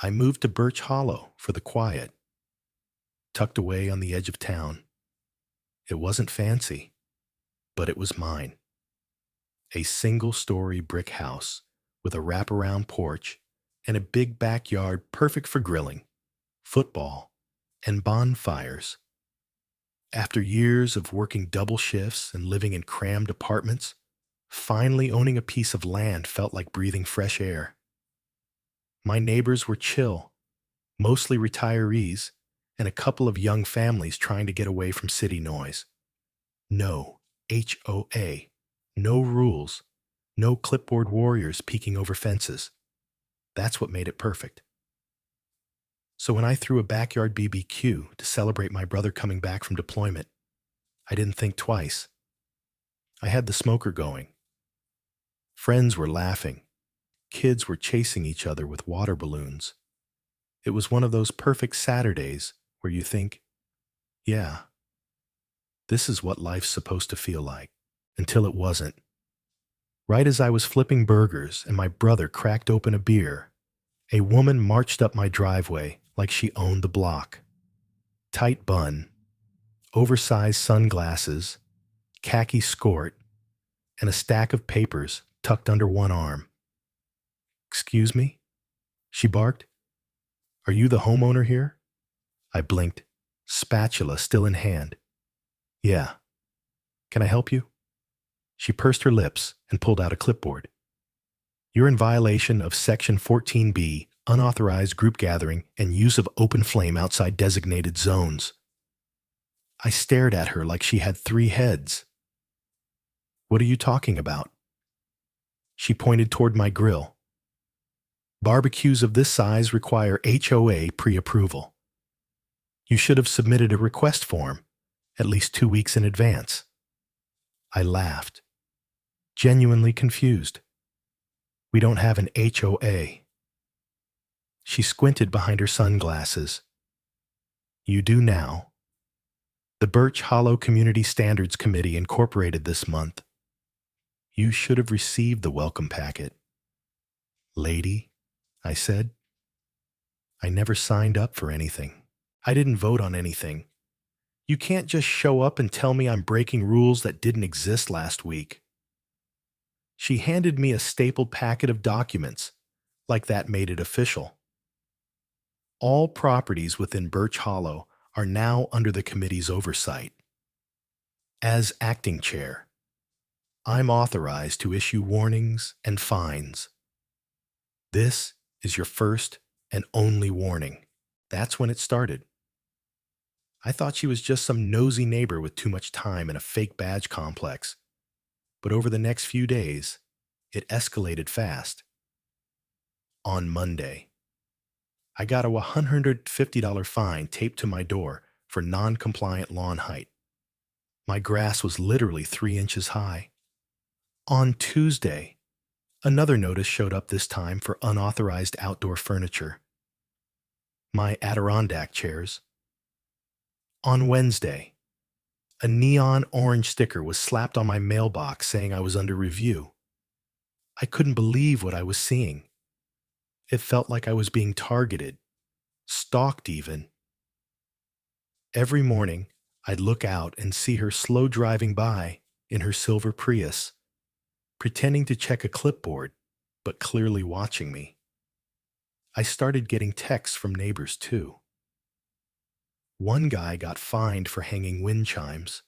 I moved to Birch Hollow for the quiet, tucked away on the edge of town. It wasn't fancy, but it was mine. A single-story brick house with a wraparound porch and a big backyard perfect for grilling, football, and bonfires. After years of working double shifts and living in crammed apartments, finally owning a piece of land felt like breathing fresh air. My neighbors were chill, mostly retirees, and a couple of young families trying to get away from city noise. No HOA, no rules, no clipboard warriors peeking over fences. That's what made it perfect. So when I threw a backyard BBQ to celebrate my brother coming back from deployment, I didn't think twice. I had the smoker going. Friends were laughing. Kids were chasing each other with water balloons. It was one of those perfect Saturdays where you think, yeah, this is what life's supposed to feel like, until it wasn't. Right as I was flipping burgers and my brother cracked open a beer, a woman marched up my driveway like she owned the block. Tight bun, oversized sunglasses, khaki skirt, and a stack of papers tucked under one arm. "Excuse me?" she barked. "Are you the homeowner here?" I blinked, spatula still in hand. "Yeah. Can I help you?" She pursed her lips and pulled out a clipboard. "You're in violation of Section 14B, unauthorized group gathering and use of open flame outside designated zones." I stared at her like she had three heads. "What are you talking about?" She pointed toward my grill. "Barbecues of this size require HOA pre-approval. You should have submitted a request form at least 2 weeks in advance." I laughed, genuinely confused. "We don't have an HOA." She squinted behind her sunglasses. "You do now. The Birch Hollow Community Standards Committee incorporated this month. You should have received the welcome packet." "Lady," I said, "I never signed up for anything. I didn't vote on anything. You can't just show up and tell me I'm breaking rules that didn't exist last week." She handed me a stapled packet of documents, like that made it official. All properties within Birch Hollow are now under the committee's oversight. As acting chair, I'm authorized to issue warnings and fines. This is your first and only warning. That's when it started. I thought she was just some nosy neighbor with too much time and a fake badge complex. But over the next few days, it escalated fast. On Monday, I got a $150 fine taped to my door for non-compliant lawn height. My grass was literally 3 inches high. On Tuesday, another notice showed up, this time for unauthorized outdoor furniture. My Adirondack chairs. On Wednesday, a neon orange sticker was slapped on my mailbox saying I was under review. I couldn't believe what I was seeing. It felt like I was being targeted, stalked even. Every morning, I'd look out and see her slow driving by in her silver Prius, pretending to check a clipboard, but clearly watching me. I started getting texts from neighbors too. One guy got fined for hanging wind chimes.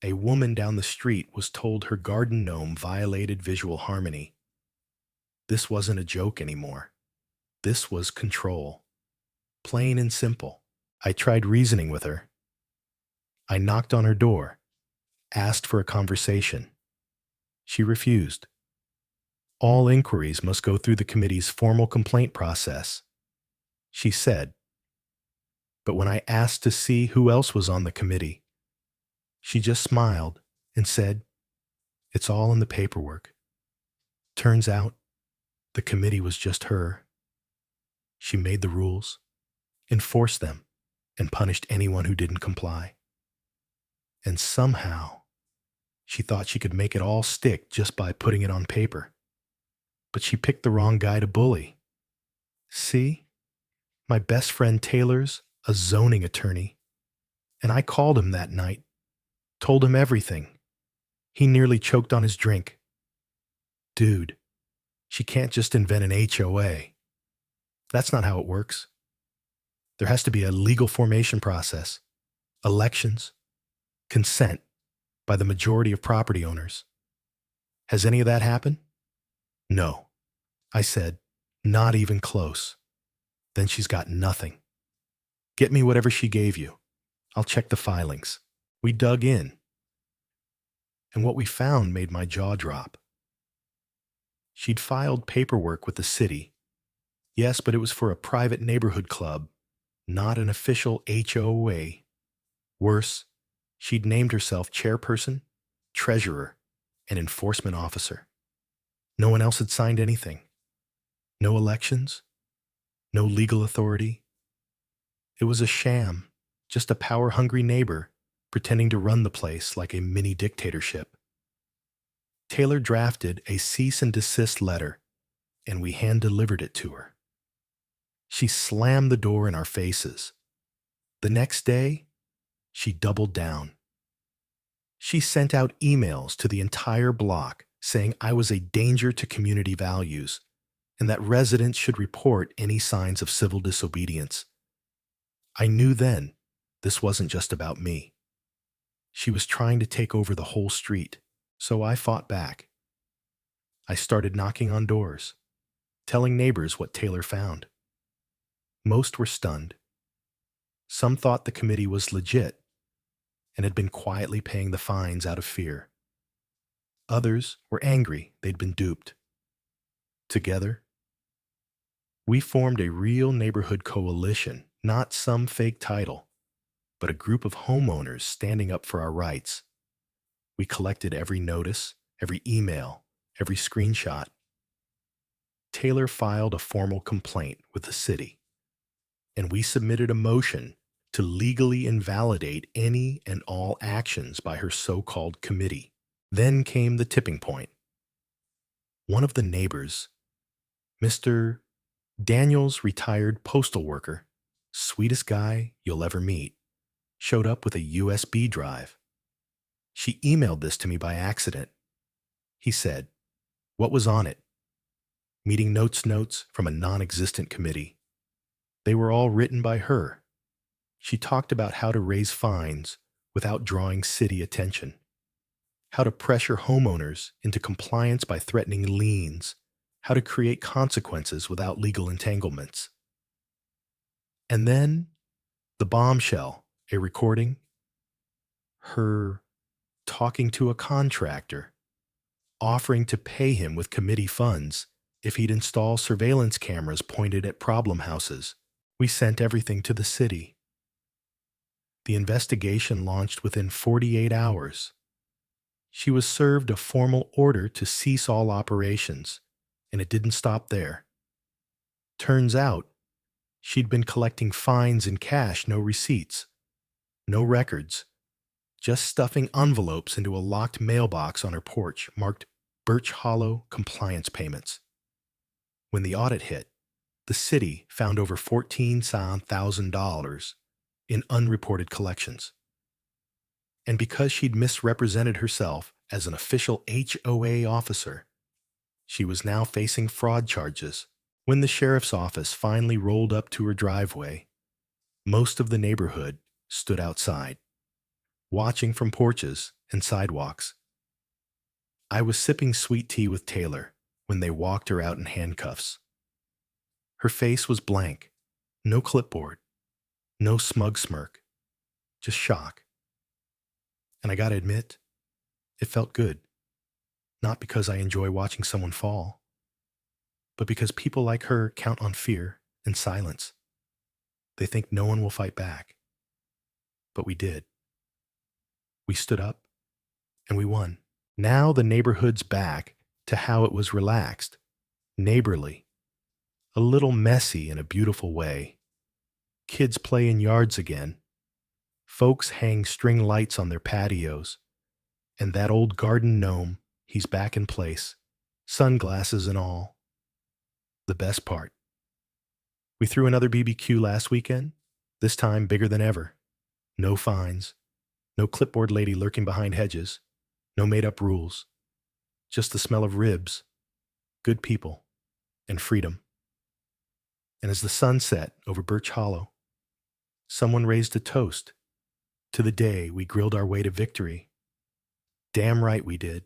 A woman down the street was told her garden gnome violated visual harmony. This wasn't a joke anymore. This was control. Plain and simple. I tried reasoning with her. I knocked on her door, asked for a conversation. She refused. All inquiries must go through the committee's formal complaint process, she said. But when I asked to see who else was on the committee, she just smiled and said, "It's all in the paperwork." Turns out, the committee was just her. She made the rules, enforced them, and punished anyone who didn't comply. And somehow, she thought she could make it all stick just by putting it on paper. But she picked the wrong guy to bully. See, my best friend Taylor's a zoning attorney, and I called him that night, told him everything. He nearly choked on his drink. Dude, she can't just invent an HOA. That's not how it works. There has to be a legal formation process, elections, consent by the majority of property owners. Has any of that happened? No. I said, not even close. Then she's got nothing. Get me whatever she gave you. I'll check the filings. We dug in, and what we found made my jaw drop. She'd filed paperwork with the city. Yes, but it was for a private neighborhood club, not an official HOA. Worse, she'd named herself chairperson, treasurer, and enforcement officer. No one else had signed anything. No elections, no legal authority. It was a sham, just a power-hungry neighbor pretending to run the place like a mini dictatorship. Taylor drafted a cease and desist letter, and we hand-delivered it to her. She slammed the door in our faces. The next day, she doubled down. She sent out emails to the entire block saying I was a danger to community values and that residents should report any signs of civil disobedience. I knew then this wasn't just about me. She was trying to take over the whole street, so I fought back. I started knocking on doors, telling neighbors what Taylor found. Most were stunned. Some thought the committee was legit and had been quietly paying the fines out of fear. Others were angry they'd been duped. Together, we formed a real neighborhood coalition, not some fake title, but a group of homeowners standing up for our rights. We collected every notice, every email, every screenshot. Taylor filed a formal complaint with the city, and we submitted a motion to legally invalidate any and all actions by her so-called committee. Then came the tipping point. One of the neighbors, Mr. Daniel's retired postal worker, sweetest guy you'll ever meet, showed up with a USB drive. She emailed this to me by accident. He said, what was on it? Meeting notes from a non-existent committee. They were all written by her. She talked about how to raise fines without drawing city attention, how to pressure homeowners into compliance by threatening liens, how to create consequences without legal entanglements. And then, the bombshell, a recording, her talking to a contractor, offering to pay him with committee funds if he'd install surveillance cameras pointed at problem houses. We sent everything to the city. The investigation launched within 48 hours. She was served a formal order to cease all operations, and it didn't stop there. Turns out, she'd been collecting fines in cash, no receipts, no records, just stuffing envelopes into a locked mailbox on her porch marked Birch Hollow Compliance Payments. When the audit hit, the city found over $14,000 in unreported collections. And because she'd misrepresented herself as an official HOA officer, she was now facing fraud charges. When the sheriff's office finally rolled up to her driveway, most of the neighborhood stood outside, watching from porches and sidewalks. I was sipping sweet tea with Taylor when they walked her out in handcuffs. Her face was blank, no clipboard, no smug smirk, just shock. And I gotta admit, it felt good. Not because I enjoy watching someone fall, but because people like her count on fear and silence. They think no one will fight back. But we did. We stood up, and we won. Now the neighborhood's back to how it was relaxed, neighborly, a little messy in a beautiful way. Kids play in yards again. Folks hang string lights on their patios. And that old garden gnome, he's back in place, sunglasses and all. The best part, We threw another BBQ last weekend, this time bigger than ever. No fines, no clipboard lady lurking behind hedges, no made-up rules. Just the smell of ribs, good people, and freedom. And as the sun set over Birch Hollow, someone raised a toast to the day we grilled our way to victory. Damn right we did.